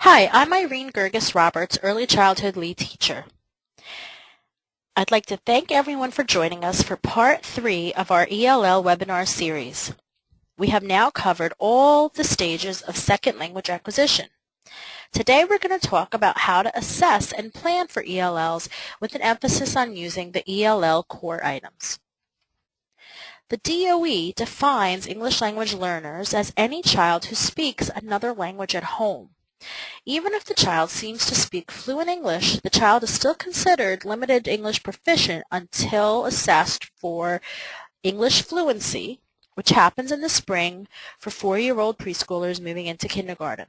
Hi, I'm Irene Gerges-Roberts, Early Childhood Lead Teacher. I'd like to thank everyone for joining us for Part 3 of our ELL webinar series. We have now covered all the stages of second language acquisition. Today we're going to talk about how to assess and plan for ELLs with an emphasis on using the ELL core items. The DOE defines English language learners as any child who speaks another language at home. Even if the child seems to speak fluent English, the child is still considered limited English proficient until assessed for English fluency, which happens in the spring for 4-year-old preschoolers moving into kindergarten.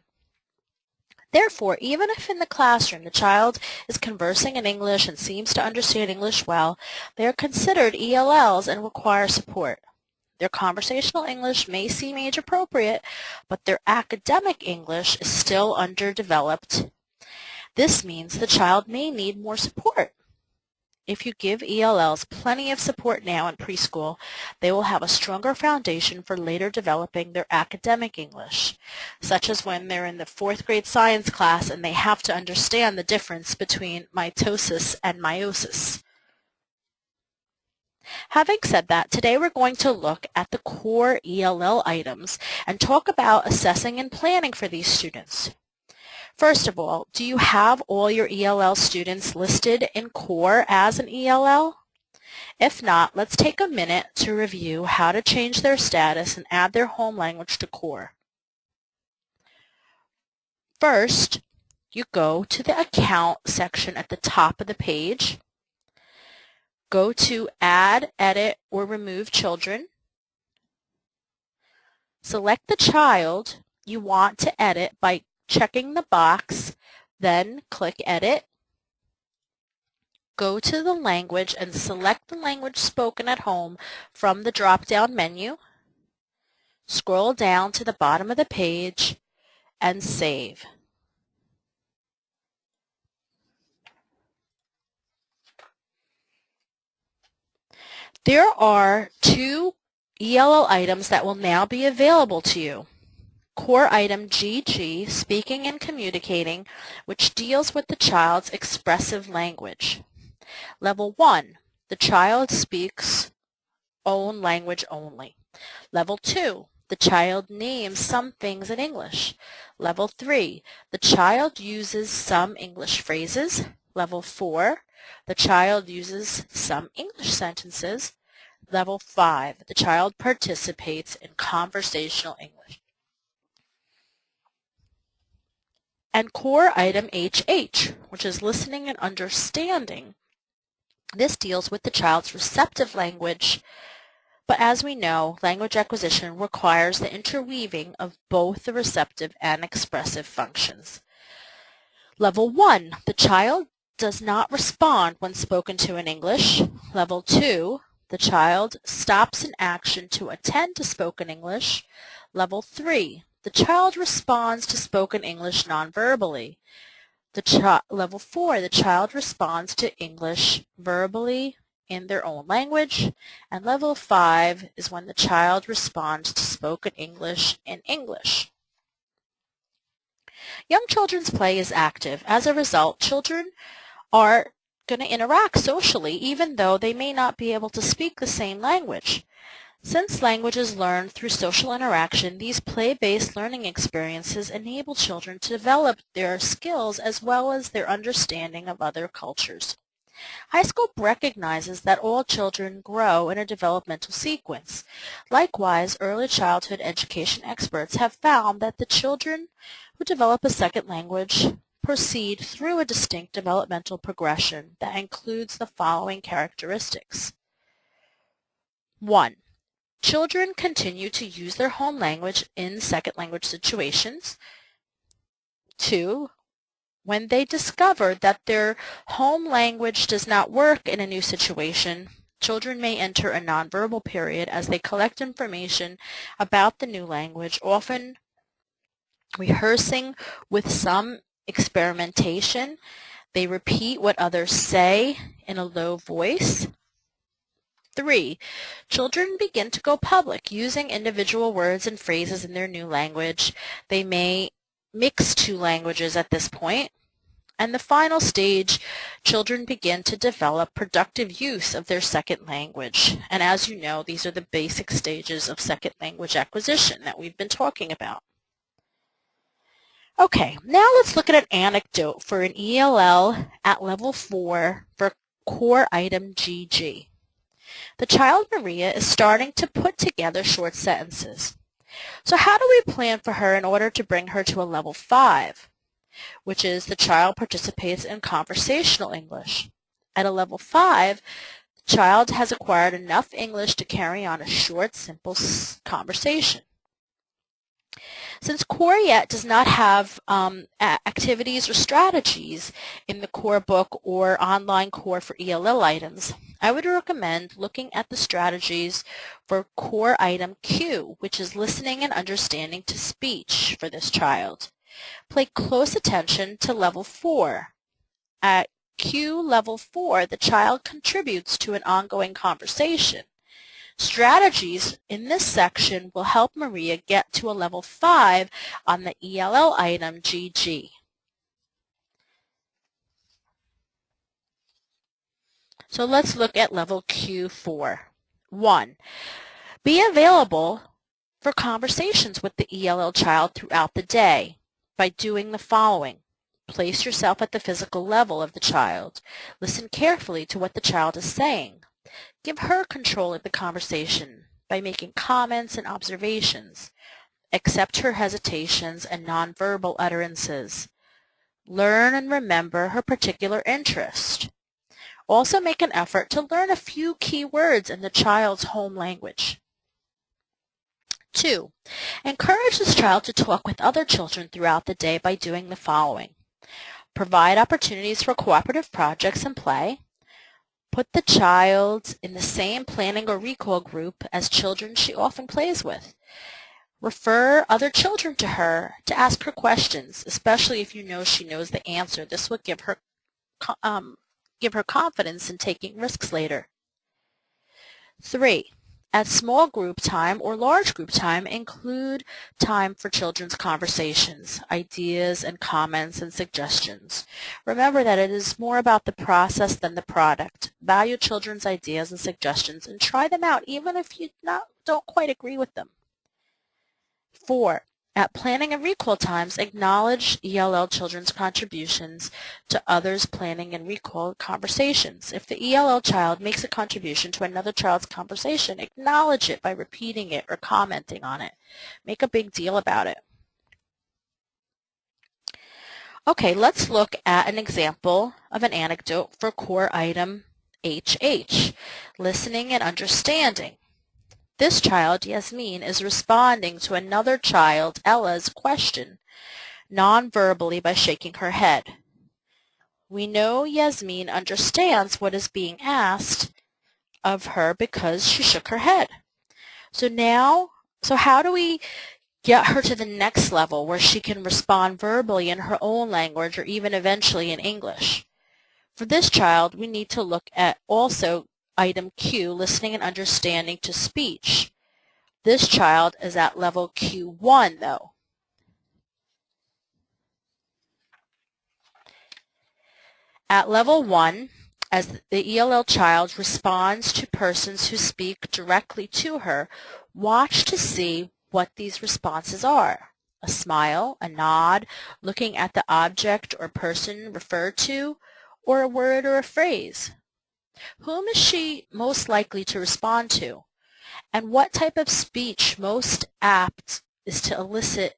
Therefore, even if in the classroom the child is conversing in English and seems to understand English well, they are considered ELLs and require support. Their conversational English may seem age-appropriate, but their academic English is still underdeveloped. This means the child may need more support. If you give ELLs plenty of support now in preschool, they will have a stronger foundation for later developing their academic English, such as when they're in the 4th grade science class and they have to understand the difference between mitosis and meiosis. Having said that, today we're going to look at the core ELL items and talk about assessing and planning for these students. First of all, do you have all your ELL students listed in core as an ELL? If not, let's take a minute to review how to change their status and add their home language to core. First, you go to the Account section at the top of the page. Go to Add, Edit, or Remove Children. Select the child you want to edit by checking the box, then click Edit. Go to the language and select the language spoken at home from the drop-down menu. Scroll down to the bottom of the page and save. There are 2 ELL items that will now be available to you. Core item GG, Speaking and Communicating, which deals with the child's expressive language. Level 1, the child speaks own language only. Level 2, the child names some things in English. Level 3, the child uses some English phrases. Level 4, the child uses some English sentences. Level 5, the child participates in conversational English. And core item HH, which is listening and understanding. This deals with the child's receptive language, but as we know, language acquisition requires the interweaving of both the receptive and expressive functions. Level 1, the child does not respond when spoken to in English. Level 2, the child stops an action to attend to spoken English. Level 3, the child responds to spoken English nonverbally. Level 4, the child responds to English verbally in their own language. And level 5 is when the child responds to spoken English in English. Young children's play is active. As a result, children are going to interact socially even though they may not be able to speak the same language. Since language is learned through social interaction, these play-based learning experiences enable children to develop their skills as well as their understanding of other cultures. High School recognizes that all children grow in a developmental sequence. Likewise, early childhood education experts have found that the children who develop a second language proceed through a distinct developmental progression that includes the following characteristics. 1. Children continue to use their home language in second language situations. 2. When they discover that their home language does not work in a new situation, children may enter a nonverbal period as they collect information about the new language, often rehearsing with some experimentation. They repeat what others say in a low voice. 3. Children begin to go public using individual words and phrases in their new language. They may mix two languages at this point. And the final stage, children begin to develop productive use of their second language. And as you know, these are the basic stages of second language acquisition that we've been talking about. Okay, now let's look at an anecdote for an ELL at level 4 for core item GG. The child Maria is starting to put together short sentences. So how do we plan for her in order to bring her to a level 5? Which is the child participates in conversational English. At a level 5, the child has acquired enough English to carry on a short, simple conversation. Since Core Yet does not have activities or strategies in the core book or online core for ELL items, I would recommend looking at the strategies for core item Q, which is listening and understanding to speech for this child. Pay close attention to level 4. At Q level 4, the child contributes to an ongoing conversation. Strategies in this section will help Maria get to a level 5 on the ELL item GG. So let's look at level Q4. 1. Be available for conversations with the ELL child throughout the day by doing the following. Place yourself at the physical level of the child. Listen carefully to what the child is saying. Give her control of the conversation by making comments and observations. Accept her hesitations and nonverbal utterances. Learn and remember her particular interest. Also make an effort to learn a few key words in the child's home language. 2. Encourage this child to talk with other children throughout the day by doing the following. Provide opportunities for cooperative projects and play. Put the child in the same planning or recall group as children she often plays with. Refer other children to her to ask her questions, especially if you know she knows the answer. This will give her confidence in taking risks later. 3. At small group time or large group time, include time for children's conversations, ideas and comments and suggestions. Remember that it is more about the process than the product. Value children's ideas and suggestions and try them out even if you don't quite agree with them. 4. At planning and recall times, acknowledge ELL children's contributions to others' planning and recall conversations. If the ELL child makes a contribution to another child's conversation, acknowledge it by repeating it or commenting on it. Make a big deal about it. Okay, let's look at an example of an anecdote for core item HH, listening and understanding. This child, Yasmin, is responding to another child, Ella's question, non-verbally by shaking her head. We know Yasmin understands what is being asked of her because she shook her head. So how do we get her to the next level where she can respond verbally in her own language or even eventually in English? For this child, we need to look at also item Q, listening and understanding to speech. This child is at level Q1 though. At level 1, as the ELL child responds to persons who speak directly to her, watch to see what these responses are. A smile, a nod, looking at the object or person referred to, or a word or a phrase. Whom is she most likely to respond to? And what type of speech most apt to elicit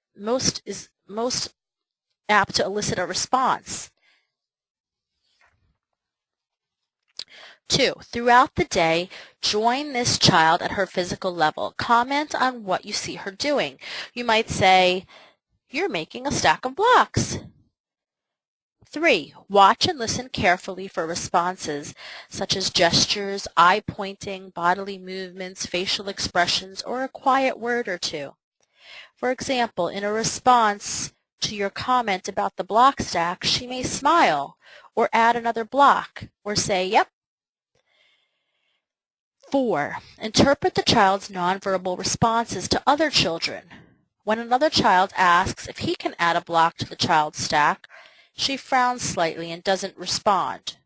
a response? 2. Throughout the day, join this child at her physical level. Comment on what you see her doing. You might say, "You're making a stack of blocks." 3. Watch and listen carefully for responses such as gestures, eye pointing, bodily movements, facial expressions, or a quiet word or two. For example, in a response to your comment about the block stack, she may smile or add another block or say, "Yep." 4. Interpret the child's nonverbal responses to other children. When another child asks if he can add a block to the child's stack, she frowns slightly and doesn't respond.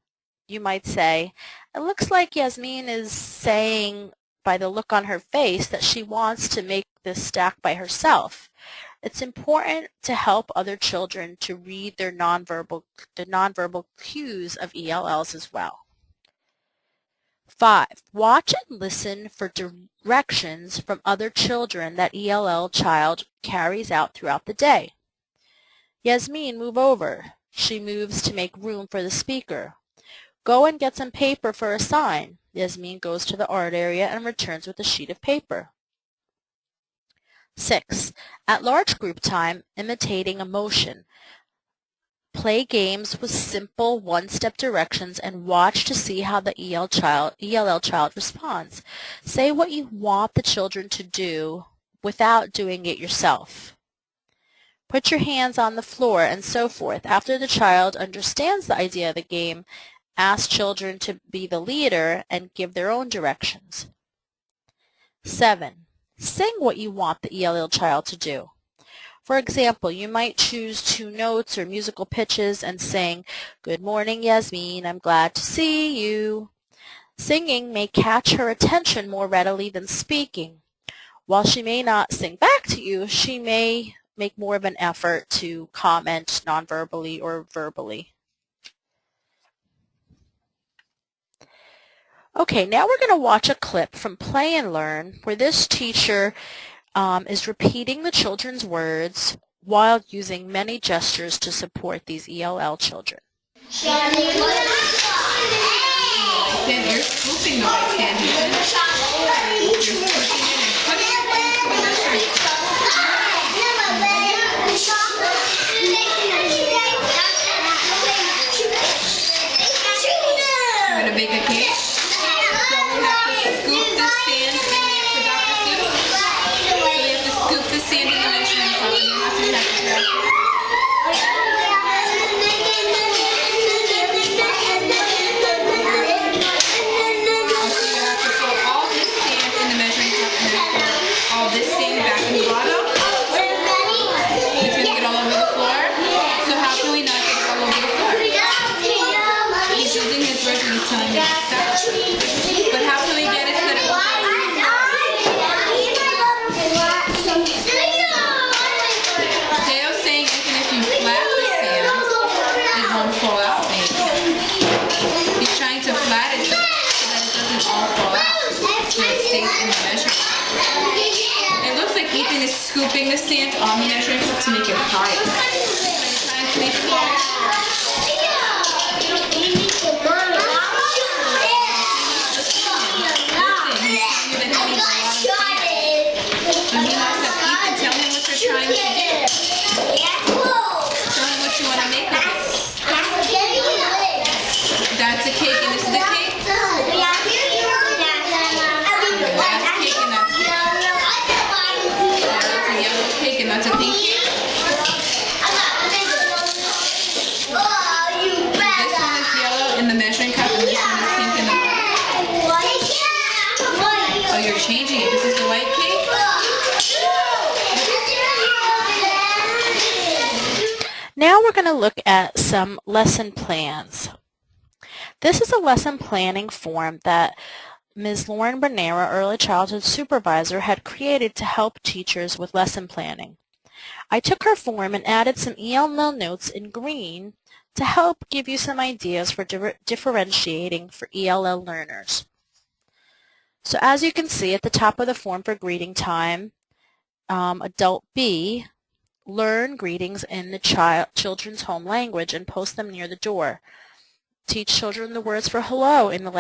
You might say, "It looks like Yasmin is saying by the look on her face that she wants to make this stack by herself." It's important to help other children to read the nonverbal cues of ELLs as well. 5. Watch and listen for directions from other children that ELL child carries out throughout the day. Yasmin, move over. She moves to make room for the speaker. Go and get some paper for a sign. Yasmin goes to the art area and returns with a sheet of paper. 6. At large group time, imitating emotion. Play games with simple one-step directions and watch to see how the ELL child responds. Say what you want the children to do without doing it yourself. Put your hands on the floor and so forth. After the child understands the idea of the game, ask children to be the leader and give their own directions. 7. Sing what you want the ELL child to do. For example, you might choose 2 notes or musical pitches and sing, "Good morning, Yasmin, I'm glad to see you." Singing may catch her attention more readily than speaking. While she may not sing back to you, she may make more of an effort to comment nonverbally or verbally. Okay, now we're going to watch a clip from Play and Learn where this teacher is repeating the children's words while using many gestures to support these ELL children. Then you're scooping the white candy. You're scooping it and putting it into the nursery. You're going to bake a cake? So we have to scoop the sand in there for Dr. Sue. So we have to scoop the sand in the nursery cup and then after we have to grab it. But how can we get it so that it won't fall? Theo's saying even if you flat the sand, it won't fall out maybe. He's trying to flat it so that it doesn't all fall out. So it stays in the measuring cup. It looks like Ethan is scooping the sand on the measuring cup to make it higher. So he's trying to make it higher. That's a cake and this is a cake? That's cake and that's cake. That's a yellow cake and that's a pink cake. This one is yellow in the measuring cup and this one is pink in the white. Oh, you're changing it. This is the white cake? Now we're going to look at some lesson plans. This is a lesson planning form that Ms. Lauren Bernera, Early Childhood Supervisor, had created to help teachers with lesson planning. I took her form and added some ELL notes in green to help give you some ideas for differentiating for ELL learners. So as you can see at the top of the form for greeting time, Adult B, learn greetings in the children's home language and post them near the door. Teach children the words for hello in the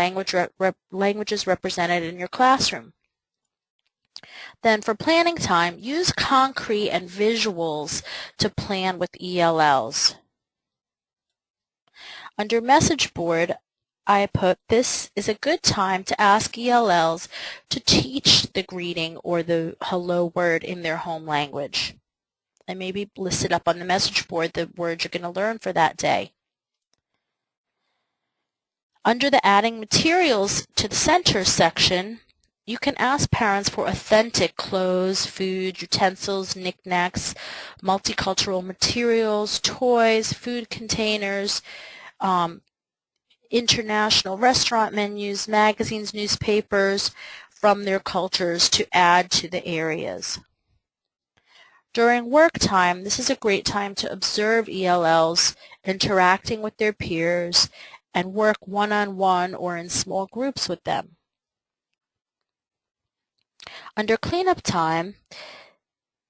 languages represented in your classroom. Then for planning time, use concrete and visuals to plan with ELLs. Under message board, I put this is a good time to ask ELLs to teach the greeting or the hello word in their home language. I maybe listed up on the message board the words you're going to learn for that day. Under the Adding Materials to the Center section, You can ask parents for authentic clothes, food, utensils, knickknacks, multicultural materials, toys, food containers, international restaurant menus, magazines, newspapers from their cultures to add to the areas. During work time, this is a great time to observe ELLs interacting with their peers and work one-on-one or in small groups with them. Under cleanup time,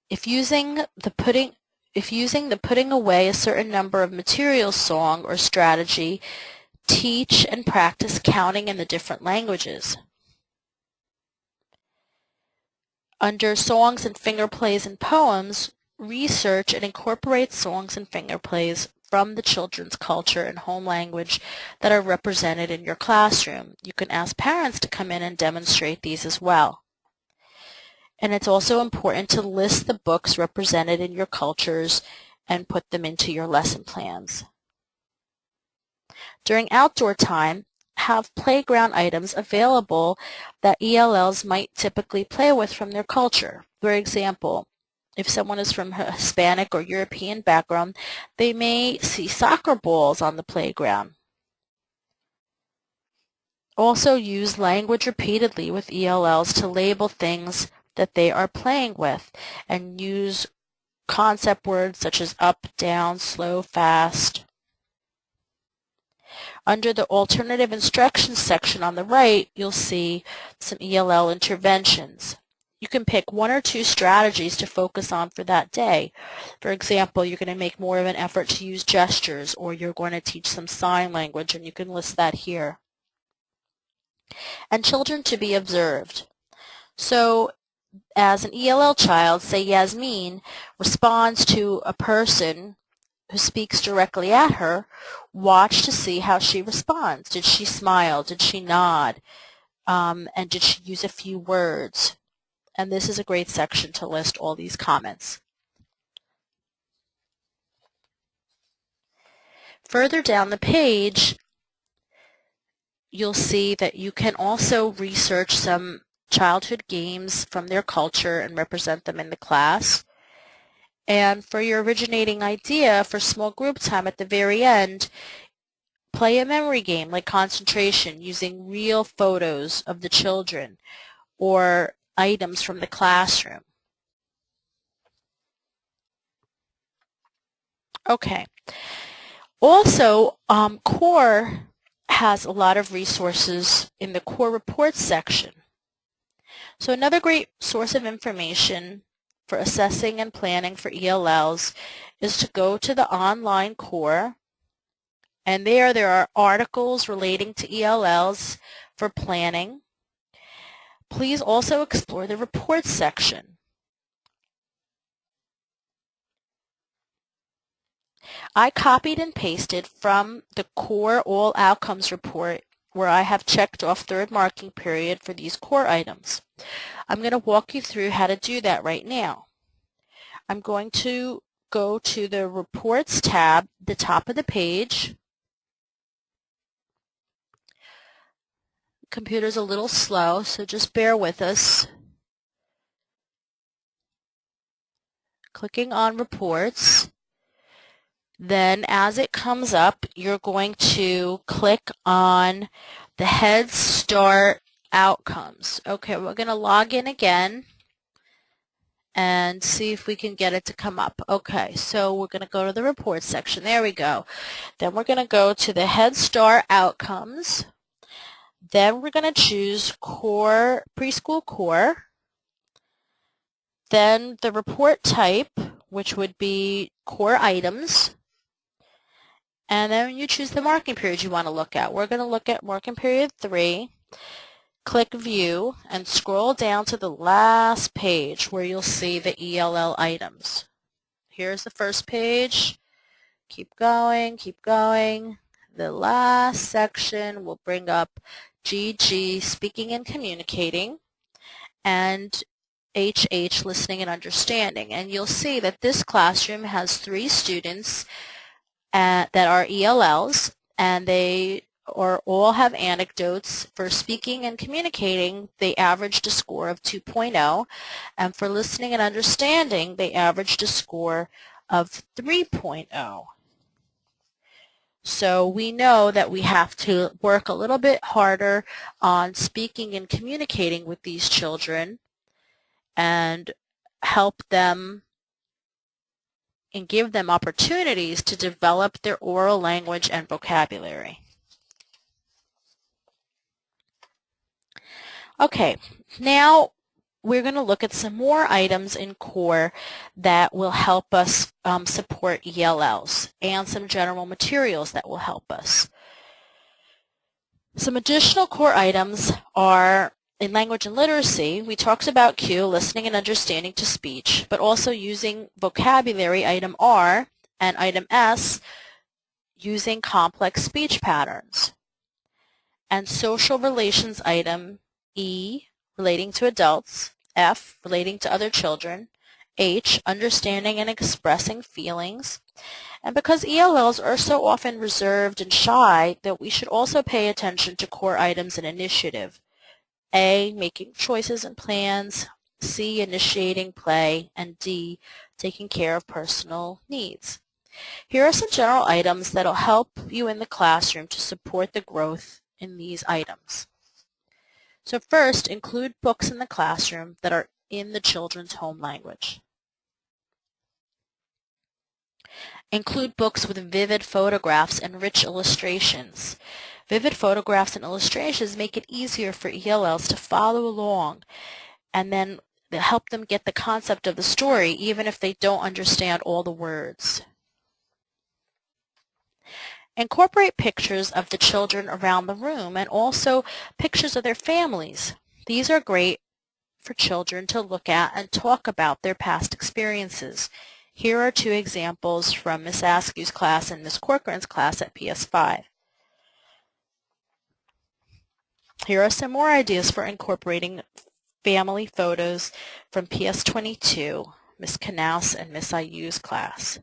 if using the putting away a certain number of materials song or strategy, teach and practice counting in the different languages. Under songs and finger plays and poems, research and incorporate songs and finger plays from the children's culture and home language that are represented in your classroom. You can ask parents to come in and demonstrate these as well. And it's also important to list the books represented in your cultures and put them into your lesson plans. During outdoor time, have playground items available that ELLs might typically play with from their culture. For example, if someone is from a Hispanic or European background, they may see soccer balls on the playground. Also use language repeatedly with ELLs to label things that they are playing with, and use concept words such as up, down, slow, fast. Under the alternative instructions section on the right, you'll see some ELL interventions. You can pick one or two strategies to focus on for that day. For example, you're going to make more of an effort to use gestures, or you're going to teach some sign language, and you can list that here. And children to be observed. So as an ELL child, say Yasmin responds to a person who speaks directly at her, watch to see how she responds. Did she smile? Did she nod? And did she use a few words? And this is a great section to list all these comments. Further down the page, you'll see that you can also research some childhood games from their culture and represent them in the class. And for your originating idea for small group time at the very end, play a memory game like concentration using real photos of the children or items from the classroom. Okay. Also, CORE has a lot of resources in the CORE reports section. So another great source of information for assessing and planning for ELLs is to go to the online CORE, and there are articles relating to ELLs for planning. Please also explore the reports section. I copied and pasted from the CORE All Outcomes report where I have checked off third marking period for these CORE items. I'm going to walk you through how to do that right now. I'm going to go to the Reports tab, the top of the page. Computer's a little slow, so just bear with us. Clicking on Reports. Then as it comes up, you're going to click on the Head Start Outcomes. Okay, we're going to log in again and see if we can get it to come up. Okay, so we're going to go to the Reports section. There we go. Then we're going to go to the Head Start Outcomes. Then we're going to choose CORE, Preschool CORE. Then the report type, which would be CORE items. And then you choose the marking period you want to look at. We're going to look at marking period 3. Click View and scroll down to the last page where you'll see the ELL items. Here's the first page. Keep going, keep going. The last section will bring up GG, Speaking and Communicating, and HH, Listening and Understanding. And you'll see that this classroom has 3 students that are ELLs, and they or all have anecdotes. For speaking and communicating, they averaged a score of 2.0, and for listening and understanding, they averaged a score of 3.0. So we know that we have to work a little bit harder on speaking and communicating with these children and help them and give them opportunities to develop their oral language and vocabulary. Okay, now we're going to look at some more items in core that will help us support ELLs and some general materials that will help us. Some additional core items are in language and literacy. We talked about Q, listening and understanding to speech, but also using vocabulary, item R, and item S, using complex speech patterns. And social relations, item E, relating to adults, F, relating to other children, H, understanding and expressing feelings. And because ELLs are so often reserved and shy, that we should also pay attention to core items in initiative. A, making choices and plans, C, initiating play, and D, taking care of personal needs. Here are some general items that will help you in the classroom to support the growth in these items. So first, include books in the classroom that are in the children's home language. Include books with vivid photographs and rich illustrations. Vivid photographs and illustrations make it easier for ELLs to follow along, and then help them get the concept of the story even if they don't understand all the words. Incorporate pictures of the children around the room and also pictures of their families. These are great for children to look at and talk about their past experiences. Here are two examples from Ms. Askew's class and Ms. Corcoran's class at PS5. Here are some more ideas for incorporating family photos from PS22, Ms. Knaus and Ms. Ayu's class.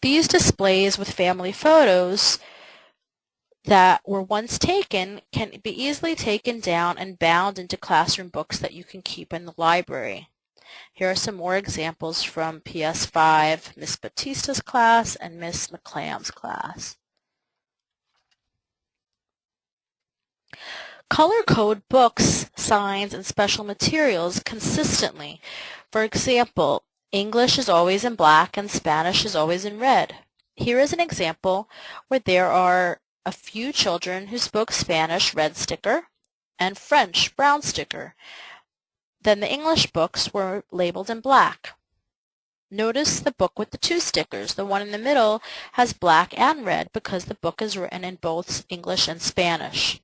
These displays with family photos that were once taken can be easily taken down and bound into classroom books that you can keep in the library. Here are some more examples from PS5, Ms. Batista's class and Ms. McClam's class. Color code books, signs, and special materials consistently. For example, English is always in black and Spanish is always in red. Here is an example where there are a few children who spoke Spanish, red sticker, and French, brown sticker. Then the English books were labeled in black. Notice the book with the two stickers. The one in the middle has black and red because the book is written in both English and Spanish.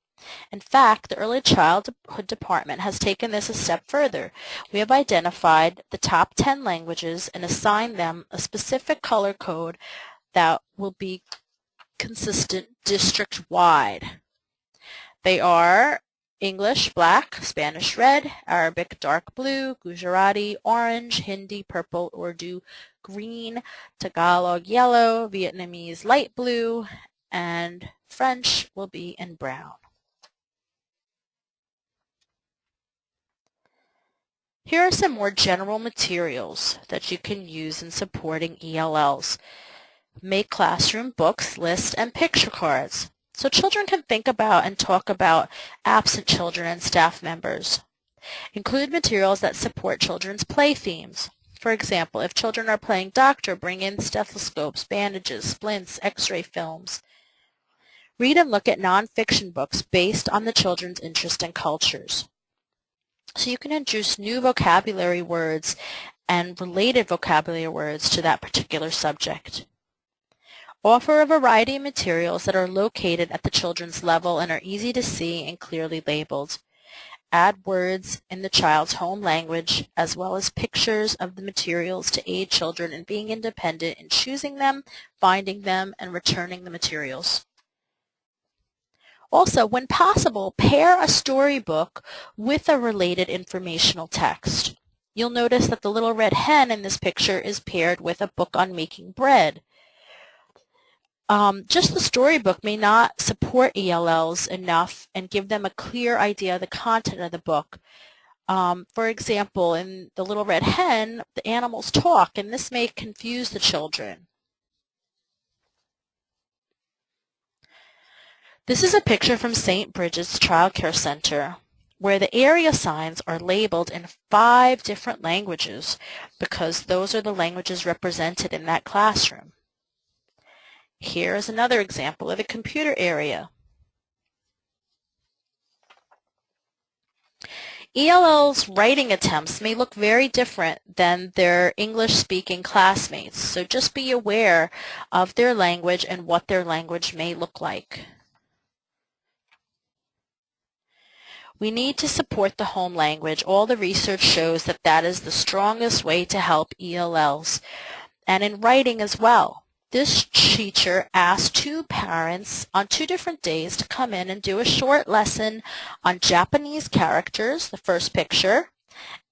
In fact, the Early Childhood Department has taken this a step further. We have identified the top 10 languages and assigned them a specific color code that will be consistent district-wide. They are English black, Spanish red, Arabic dark blue, Gujarati orange, Hindi purple, Urdu green, Tagalog yellow, Vietnamese light blue, and French will be in brown. Here are some more general materials that you can use in supporting ELLs. Make classroom books, lists, and picture cards so children can think about and talk about absent children and staff members. Include materials that support children's play themes. For example, if children are playing doctor, bring in stethoscopes, bandages, splints, x-ray films. Read and look at nonfiction books based on the children's interest and cultures. So you can introduce new vocabulary words and related vocabulary words to that particular subject. Offer a variety of materials that are located at the children's level and are easy to see and clearly labeled. Add words in the child's home language as well as pictures of the materials to aid children in being independent in choosing them, finding them, and returning the materials. Also, when possible, pair a storybook with a related informational text. You'll notice that the little red hen in this picture is paired with a book on making bread. Just the storybook may not support ELLs enough and give them a clear idea of the content of the book. For example, in The Little Red Hen, the animals talk, and this may confuse the children. This is a picture from St. Bridget's Child Care Center, where the area signs are labeled in 5 different languages because those are the languages represented in that classroom. Here is another example of the computer area. ELL's writing attempts may look very different than their English-speaking classmates, so just be aware of their language and what their language may look like. We need to support the home language. All the research shows that that is the strongest way to help ELLs, and in writing as well. This teacher asked 2 parents on 2 different days to come in and do a short lesson on Japanese characters, the first picture,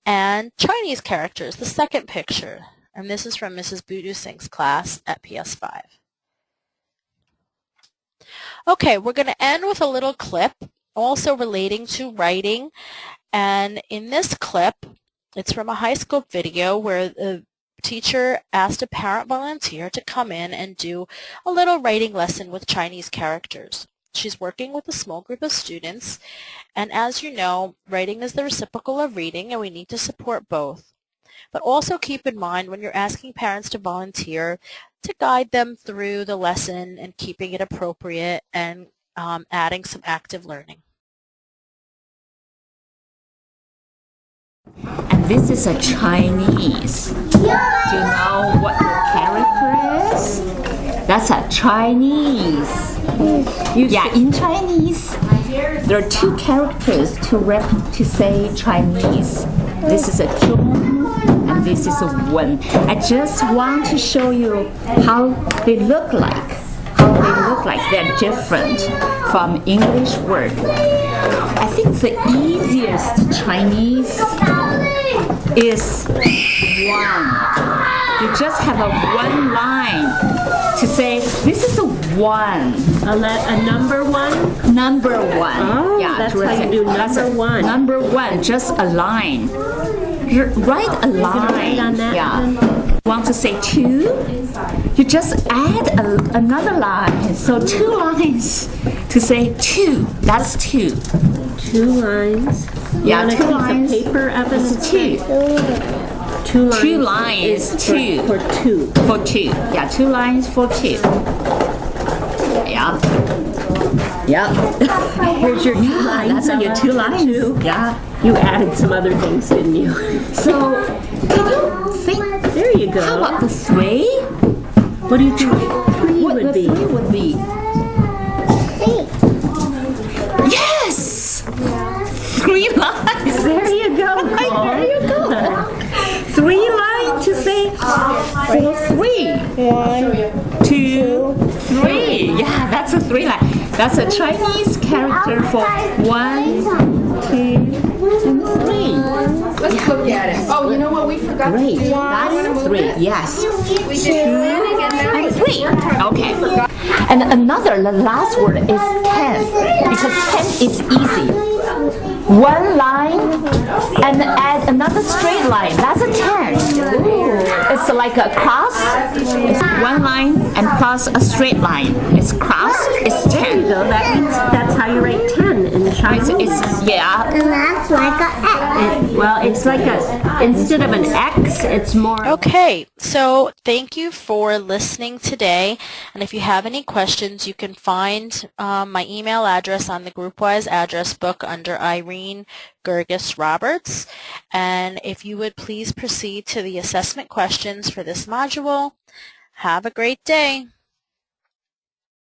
and Chinese characters, the second picture. And this is from Mrs. Budu Singh's class at PS5. Okay, we're going to end with a little clip also relating to writing. And in this clip, it's from a high school video where the teacher asked a parent volunteer to come in and do a little writing lesson with Chinese characters. She's working with a small group of students, and as you know, writing is the reciprocal of reading, and we need to support both. But also keep in mind when you're asking parents to volunteer to guide them through the lesson and keeping it appropriate and adding some active learning. And this is a Chinese. Do you know what the character is? That's a Chinese. Yeah, in Chinese, there are 2 characters to say Chinese. This is a zhong and this is a wen. I just want to show you how they look like. They're different from English word. I think the easiest Chinese is one. You just have a one line to say, this is a one. A number one? Number one. Oh, yeah, that's how you do number one. Number one, just a line. Write a line. Write on that yeah. Want to say 2? You just add another line. So 2 lines to say 2. That's 2. 2 lines. Yeah, you 2 lines. Paper up in It's 2. 2 lines is 2. For 2. For 2. Yeah, 2 lines for 2. Yeah. Yeah. Here's your 2 lines. That's your 2 lines. 2. Yeah. You added some other things, didn't you? So, can you think? There you go. How about the 3? What do you think 3 What would the be? 3 would be? Yes! 3 lines. There you go. There you go. 3 lines to say for 3. 1, 2, 3. Yeah, that's a 3 line. That's a Chinese character for 1, 2, and 3. Let's look at it. Oh, you know what? We forgot Great. to do. That's 3. Yes. We did 2 And 3. Okay. And the last word is 10, because 10 is easy. 1 line and add another straight line. That's a 10. It's like a cross. It's 1 line and plus a straight line. It's cross. It's 10. So that means that's how you write 10 in Chinese. It's yeah. And that's like an X. Well, it's like instead of an X, it's more. Okay, so thank you for listening today, and if you have any questions, you can find my email address on the GroupWise address book under Irene Gerges Roberts, and if you would please proceed to the assessment questions for this module. Have a great day.